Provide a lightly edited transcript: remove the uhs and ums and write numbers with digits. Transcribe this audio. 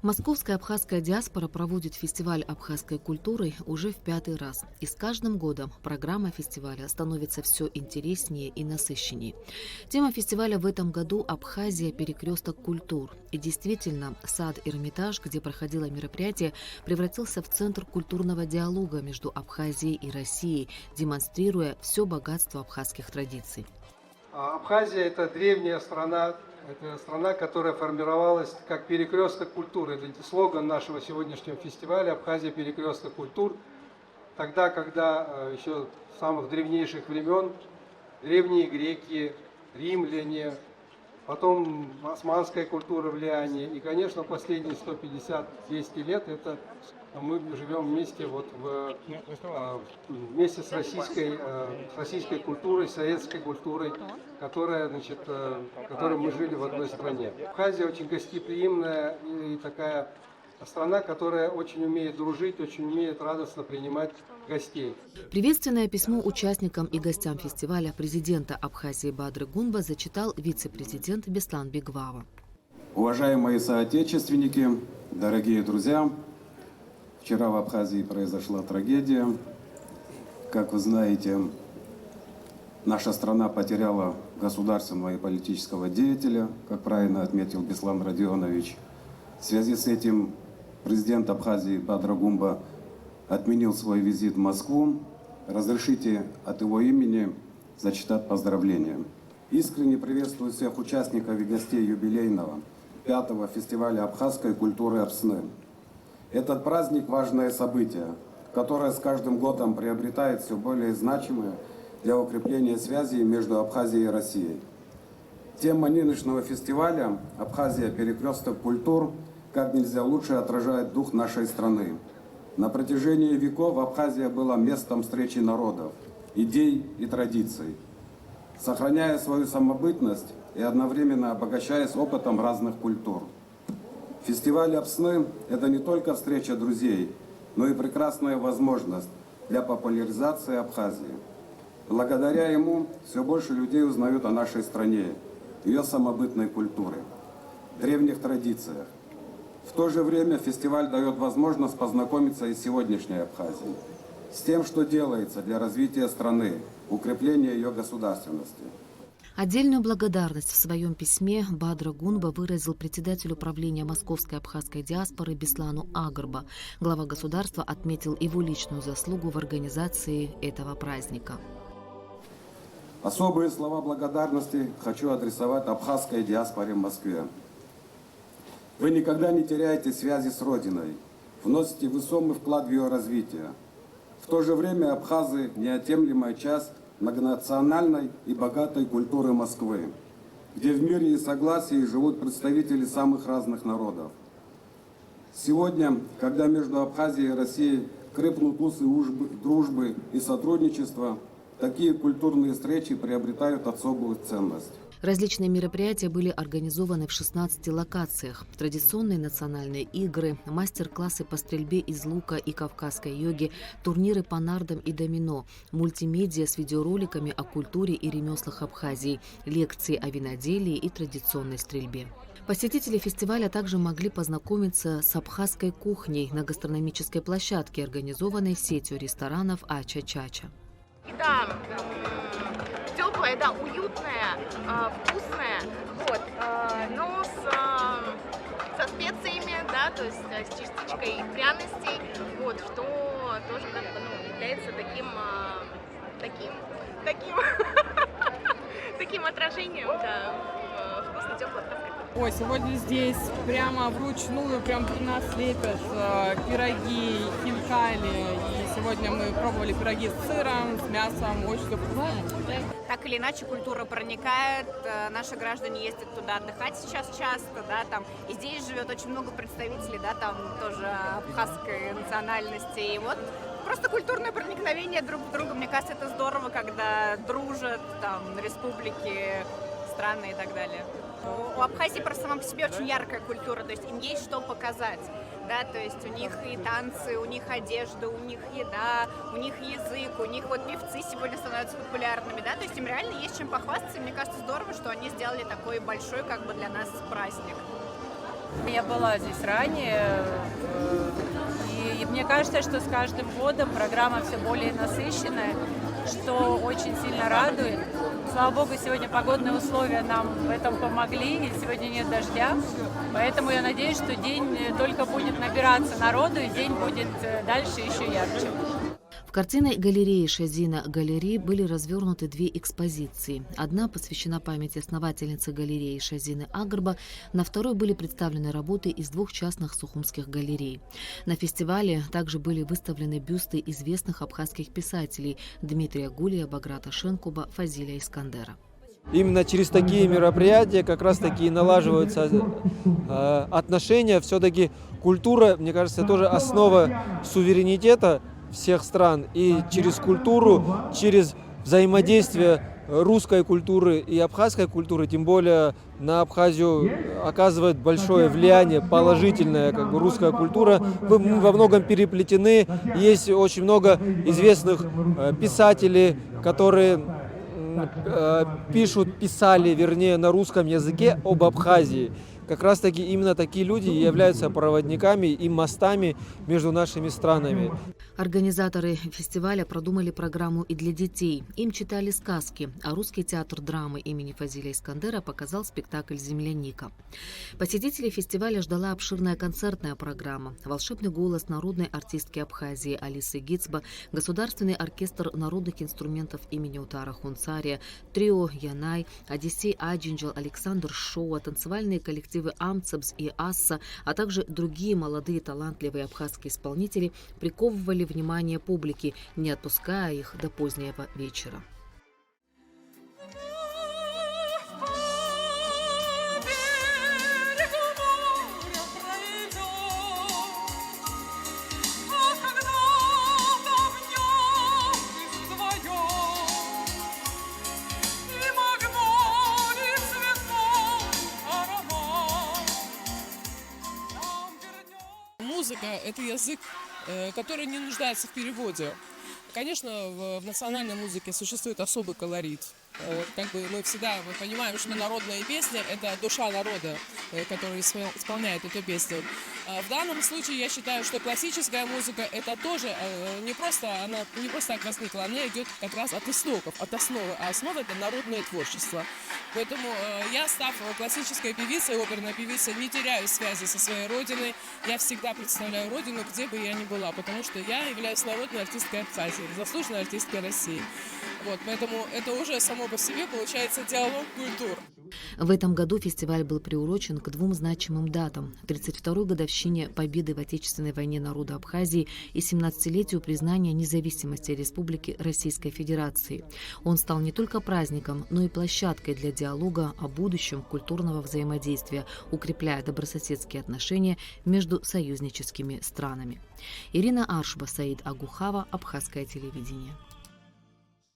Московская абхазская диаспора проводит фестиваль абхазской культуры уже в 5-й раз. И с каждым годом программа фестиваля становится все интереснее и насыщеннее. Тема фестиваля в этом году – Абхазия – перекресток культур. И действительно, сад «Эрмитаж», где проходило мероприятие, превратился в центр культурного диалога между Абхазией и Россией, демонстрируя все богатство абхазских традиций. Абхазия – это древняя страна. Это страна, которая формировалась как перекресток культуры. Это слоган нашего сегодняшнего фестиваля «Абхазия – перекресток культур». Тогда, когда еще с самых древнейших времен древние греки, римляне, потом османская культура влияние. И, конечно, последние 150-200 лет это мы живем вместе, вместе с российской культурой, советской культурой, которой мы жили в одной стране. Абхазия очень гостеприимная и такая страна, которая очень умеет дружить, очень умеет радостно принимать гостей. Приветственное письмо участникам и гостям фестиваля президента Абхазии Бадры Гунба зачитал вице-президент Беслан Бегвава. Уважаемые соотечественники, дорогие друзья, вчера в Абхазии произошла трагедия. Как вы знаете, наша страна потеряла государственного и политического деятеля, как правильно отметил Беслан Родионович. В связи с этим президент Абхазии Бадра Гунба отменил свой визит в Москву. Разрешите от его имени зачитать поздравления. Искренне приветствую всех участников и гостей юбилейного 5-го фестиваля абхазской культуры Апсны. Этот праздник – важное событие, которое с каждым годом приобретает все более значимое для укрепления связей между Абхазией и Россией. Тема нынешнего фестиваля «Абхазия – перекресток культур» как нельзя лучше отражает дух нашей страны. На протяжении веков Абхазия была местом встречи народов, идей и традиций, сохраняя свою самобытность и одновременно обогащаясь опытом разных культур. Фестиваль Апсны – это не только встреча друзей, но и прекрасная возможность для популяризации Абхазии. Благодаря ему все больше людей узнают о нашей стране, ее самобытной культуре, древних традициях. В то же время фестиваль дает возможность познакомиться и с сегодняшней Абхазией, с тем, что делается для развития страны, укрепления ее государственности. Отдельную благодарность в своем письме Бадра Гунба выразил председатель управления Московской абхазской диаспоры Беслану Агрба. Глава государства отметил его личную заслугу в организации этого праздника. Особые слова благодарности хочу адресовать абхазской диаспоре в Москве. Вы никогда не теряете связи с Родиной, вносите весомый вклад в ее развитие. В то же время абхазы – неотъемлемая часть многонациональной и богатой культуры Москвы, где в мире и согласии живут представители самых разных народов. Сегодня, когда между Абхазией и Россией крепнут узы дружбы и сотрудничества, такие культурные встречи приобретают особую ценность. Различные мероприятия были организованы в 16 локациях. Традиционные национальные игры, мастер-классы по стрельбе из лука и кавказской йоге, турниры по нардам и домино, мультимедиа с видеороликами о культуре и ремеслах Абхазии, лекции о виноделии и традиционной стрельбе. Посетители фестиваля также могли познакомиться с абхазской кухней на гастрономической площадке, организованной сетью ресторанов «Ача-Чача». Да, теплая, да, уютная, вкусная, но со специями, да, то есть с частичкой пряностей, что тоже как бы, является таким отражением, да, вкусно теплой абхазской. Ой, сегодня здесь прямо вручную, прям при нас лепят пироги, хинкали. И сегодня мы пробовали пироги с сыром, с мясом, очень вкусно. Так или иначе культура проникает, наши граждане ездят туда отдыхать сейчас часто, да, там, и здесь живет очень много представителей, да, там тоже абхазской национальности, и просто культурное проникновение друг в друга, мне кажется, это здорово, когда дружат там республики, страны и так далее. У Абхазии просто сама по себе очень яркая культура, то есть им есть что показать, да, то есть у них и танцы, у них одежда, у них еда, у них язык, у них певцы сегодня становятся популярными, да, то есть им реально есть чем похвастаться, и мне кажется здорово, что они сделали такой большой как бы для нас праздник. Я была здесь ранее, и мне кажется, что с каждым годом программа все более насыщенная, что очень сильно радует. Слава богу, сегодня погодные условия нам в этом помогли, и сегодня нет дождя, поэтому я надеюсь, что день только будет набираться народу, и день будет дальше еще ярче. В картинной галерее Шазина галереи были развернуты две экспозиции. Одна посвящена памяти основательницы галереи Шазины Агрба, на второй были представлены работы из двух частных сухумских галерей. На фестивале также были выставлены бюсты известных абхазских писателей Дмитрия Гулия, Баграта Шенкуба, Фазиля Искандера. Именно через такие мероприятия как раз таки налаживаются отношения. Все-таки культура, мне кажется, тоже основа суверенитета всех стран. И через культуру, через взаимодействие русской культуры и абхазской культуры, тем более на Абхазию оказывает большое влияние, положительная русская культура. Мы во многом переплетены. Есть очень много известных писателей, которые писали, вернее, на русском языке об Абхазии. Как раз таки именно такие люди являются проводниками и мостами между нашими странами. Организаторы фестиваля продумали программу и для детей. Им читали сказки, а Русский театр драмы имени Фазиля Искандера показал спектакль «Земляника». Посетителей фестиваля ждала обширная концертная программа. Волшебный голос народной артистки Абхазии Алисы Гицба, Государственный оркестр народных инструментов имени Утара Хунцария, трио Янай, Одиссей Аджинджал, Александр Шоуа, танцевальные коллективы Амцебс и Асса, а также другие молодые талантливые абхазские исполнители приковывали внимание публики, не отпуская их до позднего вечера. Музыка – это язык, который не нуждается в переводе. Конечно, в национальной музыке существует особый колорит. Мы всегда понимаем, что народная песня – это душа народа, который исполняет эту песню. В данном случае я считаю, что классическая музыка – это тоже она не просто так возникла, она идет как раз от истоков, от основы. А основа – это народное творчество. Поэтому я, став классической певицей, оперной певицей, не теряю связи со своей родиной. Я всегда представляю родину, где бы я ни была, потому что я являюсь народной артисткой Абхазии, заслуженной артисткой России. Поэтому это уже само по себе получается диалог культур. В этом году фестиваль был приурочен к двум значимым датам – 32-й годовщине победы в Отечественной войне народа Абхазии и 17-летию признания независимости Республики Российской Федерации. Он стал не только праздником, но и площадкой для диалога о будущем культурного взаимодействия, укрепляя добрососедские отношения между союзническими странами. Ирина Аршба, Саид Агухава, Абхазское телевидение.